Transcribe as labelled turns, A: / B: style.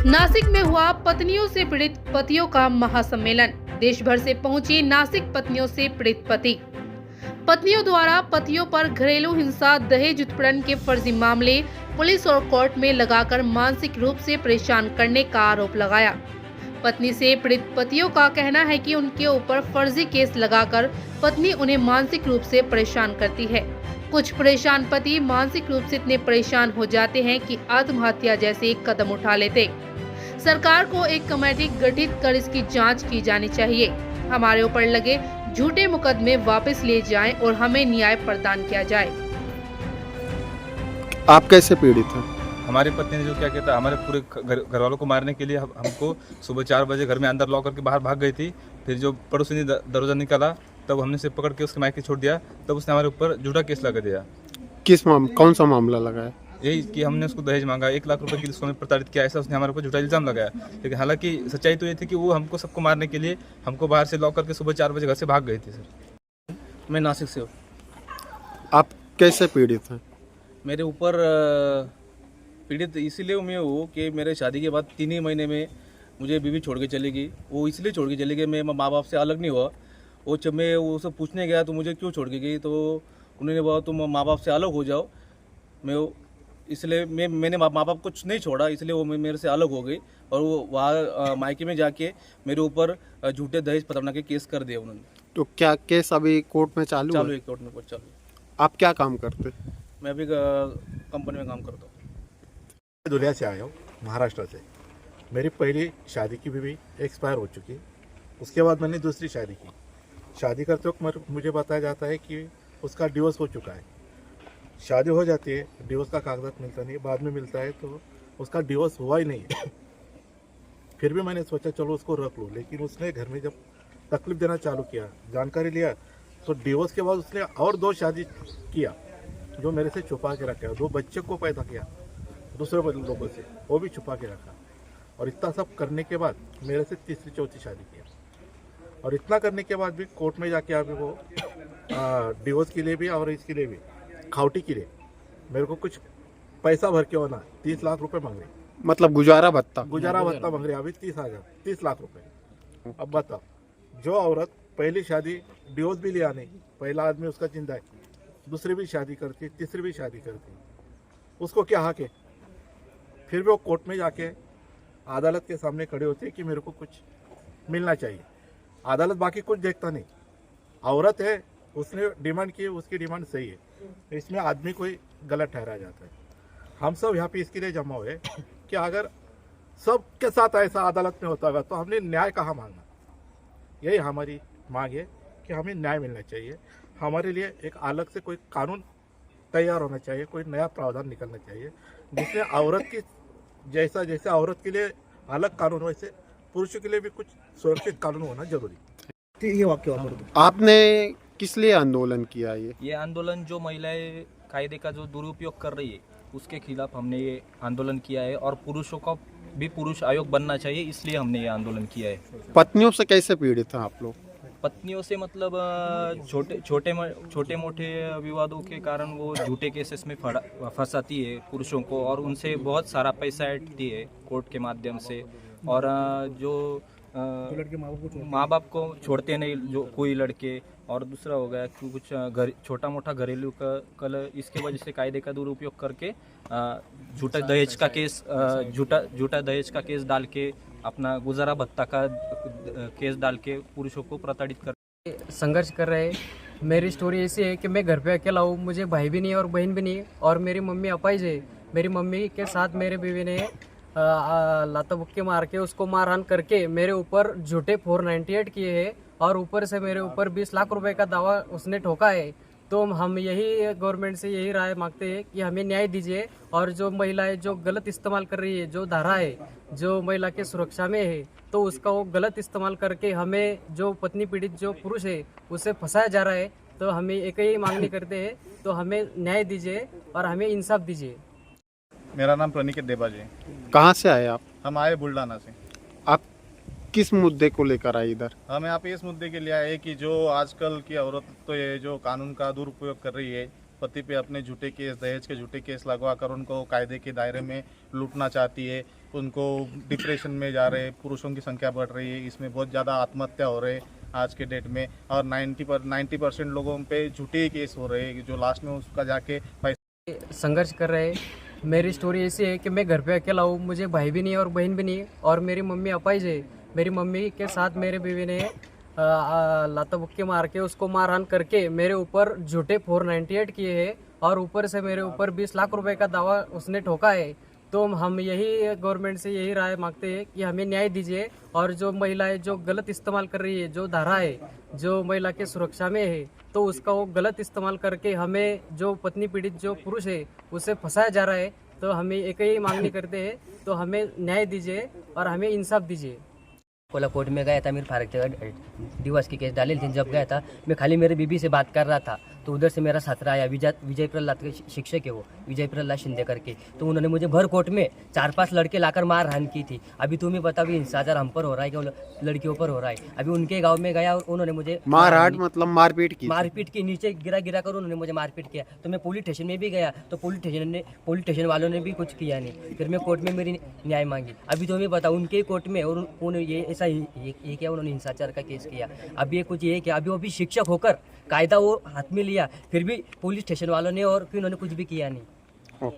A: नासिक में हुआ पत्नियों से पीड़ित पतियों का महासम्मेलन। देश भर से पहुंची नासिक पत्नियों से पीड़ित पति। पत्नियों द्वारा पतियों पर घरेलू हिंसा, दहेज उत्पीड़न के फर्जी मामले पुलिस और कोर्ट में लगाकर मानसिक रूप से परेशान करने का आरोप लगाया। पत्नी से पीड़ित पतियों का कहना है कि उनके ऊपर फर्जी केस लगाकर पत्नी उन्हें मानसिक रूप से परेशान करती है। कुछ परेशान पति मानसिक रूप से इतने परेशान हो जाते हैं कि आत्महत्या जैसे कदम उठा लेते। सरकार को एक कमेटी गठित कर इसकी जांच की जानी चाहिए। हमारे ऊपर लगे झूठे मुकदमे वापस लिए जाएं और हमें न्याय प्रदान किया जाए।
B: आप कैसे पीड़ित हैं?
C: हमारी पत्नी ने जो क्या कहता है, हमारे पूरे घर वालों को मारने के लिए हमको सुबह 4 बजे घर में अंदर लॉक करके बाहर भाग गई थी। फिर जो पड़ोसी ने दरवाजा निकाला तब हमने से पकड़ के उसके मायके छोड़ दिया। तब उसने हमारे ऊपर झूठा केस लगा दिया।
B: कौन सा मामला लगाया?
C: यही कि हमने उसको दहेज मांगा, 1 लाख रुपए के लिए उसको हमें प्रताड़ित किया, ऐसा उसने हमारे ऊपर झूठा इल्जाम लगाया। लेकिन हालांकि सच्चाई तो ये थी कि वो हमको सबको मारने के लिए हमको बाहर से लॉक करके सुबह 4 बजे घर से भाग गई थी। सर,
D: मैं नासिक से हूँ।
B: आप कैसे पीड़ित हैं?
D: मेरे ऊपर पीड़ित इसीलिए मैं हूँ कि मेरे शादी के बाद 3 ही महीने में मुझे बीवी छोड़ के चली गई। वो इसलिए छोड़ के चली गई, मैं माँ बाप से अलग नहीं हुआ। वो जब मैं वो सब पूछने गया तो मुझे क्यों छोड़ के गई, तो उन्होंने बोला तुम माँ बाप से अलग हो जाओ। इसलिए मैंने माँ बाप को कुछ नहीं छोड़ा, इसलिए वो मेरे से अलग हो गई। और वो वहाँ मायके में जाके मेरे ऊपर झूठे दहेज प्रताड़ना के केस कर दिए उन्होंने।
B: तो क्या केस अभी कोर्ट में चालू है?
D: कोर्ट में चालू है।
B: आप क्या काम करते?
D: मैं अभी कंपनी में काम करता हूँ।
E: दुलिया से आया हूँ, महाराष्ट्र से। मेरी पहली शादी की बीवी एक्सपायर हो चुकी। उसके बाद मैंने दूसरी शादी की। शादी करते वक्त मुझे बताया जाता है कि उसका डिवोर्स हो चुका है। शादी हो जाती है, डिवोर्स का कागजात मिलता नहीं, बाद में मिलता है तो उसका डिवोर्स हुआ ही नहीं है। फिर भी मैंने सोचा चलो उसको रख लूँ, लेकिन उसने घर में जब तकलीफ देना चालू किया, जानकारी लिया, तो डिवोर्स के बाद उसने और 2 शादी किया जो मेरे से छुपा के रखा। 2 बच्चे को पैदा किया दूसरे लोगों से, वो भी छुपा के रखा। और इतना सब करने के बाद मेरे से तीसरी चौथी शादी किया। और इतना करने के बाद भी कोर्ट में जाके अभी वो डिवोर्स के लिए भी और इसके लिए भी खावटी के लिए मेरे को कुछ पैसा भर के होना 30 लाख रुपए मांग रहे।
B: मतलब गुजारा भत्ता
E: मांग रहे अभी 30 लाख रुपए। अब बताओ, जो औरत पहली शादी डिवोर्स भी लिया नहीं, पहला आदमी उसका जिंदा है, दूसरी भी शादी करती, तीसरी भी शादी करती, उसको क्या हक है? फिर भी वो कोर्ट में जाके अदालत के सामने खड़े होते हैं कि मेरे को कुछ मिलना चाहिए। अदालत बाकी कुछ देखता नहीं, औरत है, उसने डिमांड की, उसकी डिमांड सही है, इसमें आदमी कोई गलत ठहराया जाता है। हम सब यहाँ पे इसके लिए जमा हुए कि अगर सबके साथ ऐसा अदालत में होता होगा तो हमने न्याय कहाँ मांगना। यही हमारी मांग है कि हमें न्याय मिलना चाहिए। हमारे लिए एक अलग से कोई कानून तैयार होना चाहिए, कोई नया प्रावधान निकलना चाहिए जिसमें औरत की जैसे औरत के लिए अलग कानून, वैसे पुरुषों के लिए भी कुछ सुरक्षित कानून होना जरूरी।
F: ये वाक्य
B: आपने किस लिए आंदोलन किया?
G: ये आंदोलन जो महिलाएं कायदे का जो दुरुपयोग कर रही है उसके खिलाफ हमने ये आंदोलन किया है। और पुरुषों का भी पुरुष आयोग बनना चाहिए, इसलिए हमने ये आंदोलन किया है।
B: पत्नियों से कैसे पीड़ित हैं आप लोग?
G: पत्नियों से मतलब छोटे मोटे विवादों के कारण वो झूठे केसेस में फंसाती है पुरुषों को, और उनसे बहुत सारा पैसा ऐंठती है कोर्ट के माध्यम से। और जो माँ बाप को छोड़ते नहीं जो कोई लड़के। और दूसरा हो गया कि कुछ छोटा मोटा घरेलू कल इसके वजह से कायदे का दुरुपयोग करके झूठा दहेज का केस डाल के, अपना गुजारा भत्ता का केस डाल के पुरुषों को प्रताड़ित कर
H: संघर्ष कर रहे हैं। मेरी स्टोरी ऐसी है कि मैं घर पे अकेला हूँ, मुझे भाई भी नहीं है और बहन भी नहीं है, और मेरी मम्मी अपाहिज है। मेरी मम्मी के साथ मेरे बीवी ने लाता बुक्के मार के, उसको मारहान करके मेरे ऊपर झूठे 498 किए हैं, और ऊपर से मेरे ऊपर 20 लाख रुपए का दावा उसने ठोका है। तो हम यही गवर्नमेंट से यही राय मांगते हैं कि हमें न्याय दीजिए। और जो महिलाएं जो गलत इस्तेमाल कर रही है, जो धारा है जो महिला के सुरक्षा में है, तो उसका वो गलत इस्तेमाल करके हमें जो पत्नी पीड़ित जो पुरुष है उसे फंसाया जा रहा है। तो हमें एक ही मांगनी करते हैं, तो हमें न्याय दीजिए और हमें इंसाफ दीजिए।
I: मेरा नाम प्रनिकेत देबाजी है।
B: कहाँ से आए आप?
I: हम आए बुल्डाना से।
B: आप किस मुद्दे को लेकर आए इधर?
I: हम यहाँ पे इस मुद्दे के लिए आए कि जो आजकल की औरत तो ये जो कानून का दुरुपयोग कर रही है, पति पे अपने झूठे केस, दहेज के झूठे केस लगवा कर उनको कायदे के दायरे में लूटना चाहती है। उनको डिप्रेशन में जा रहे, पुरुषों की संख्या बढ़ रही है, इसमें बहुत ज़्यादा आत्महत्या हो रहे आज के डेट में, और 90% लोगों पे झूठे केस हो रहे हैं जो लास्ट में उसका जाके
H: संघर्ष कर रहे हैं। मेरी स्टोरी ऐसी है कि मैं घर पे अकेला हूँ, मुझे भाई भी नहीं और बहन भी नहीं, और मेरी मम्मी अपाहिज है। मेरी मम्मी के साथ मेरे बीवी ने लाता बुक्के मार के उसको मारहान करके मेरे ऊपर झूठे 498 किए हैं, और ऊपर से मेरे ऊपर 20 लाख रुपए का दावा उसने ठोका है। तो हम यही गवर्नमेंट से यही राय मांगते हैं कि हमें न्याय दीजिए, और जो महिलाएं जो गलत इस्तेमाल कर रही है, जो धारा है जो महिला के सुरक्षा में है, तो उसका वो गलत इस्तेमाल करके हमें जो पत्नी पीड़ित जो पुरुष है उसे फंसाया जा रहा है। तो हमें एक ही मांगनी करते हैं, तो हमें न्याय दीजिए और हमें इंसाफ दीजिए।
F: कोला कोर्ट में गया था, मेरे फारक डिवोर्स की केस डाली थी। जब गया था मैं खाली मेरे बीबी से बात कर रहा था, तो उधर से मेरा छात्र आया, विजय प्रहलाद के शिक्षक है वो, विजय प्रहलाद शिंदे करके। तो उन्होंने मुझे भर कोर्ट में 4-5 लड़के लाकर मारहान की थी। अभी तुम्हें पता भी हिंसाचार हम पर हो रहा है कि लड़कियों पर हो रहा है। अभी उनके गांव में गया और उन्होंने मुझे
B: मारहाट मतलब मारपीट की?
F: मारपीट की, नीचे गिरा कर उन्होंने मुझे मारपीट किया। तो मैं पुलिस स्टेशन में भी गया, तो पुलिस स्टेशन वालों ने भी कुछ किया नहीं। फिर मैं कोर्ट में मेरी न्याय मांगी। अभी तुम्हें पता उनके कोर्ट में, और उन्होंने ये ऐसा ये क्या, उन्होंने हिंसाचार का केस किया। अब ये कुछ ये क्या, अभी वो भी शिक्षक होकर कायदा वो हाथ में लिया, फिर भी पुलिस स्टेशन वालों ने और फिर उन्होंने कुछ भी किया नहीं।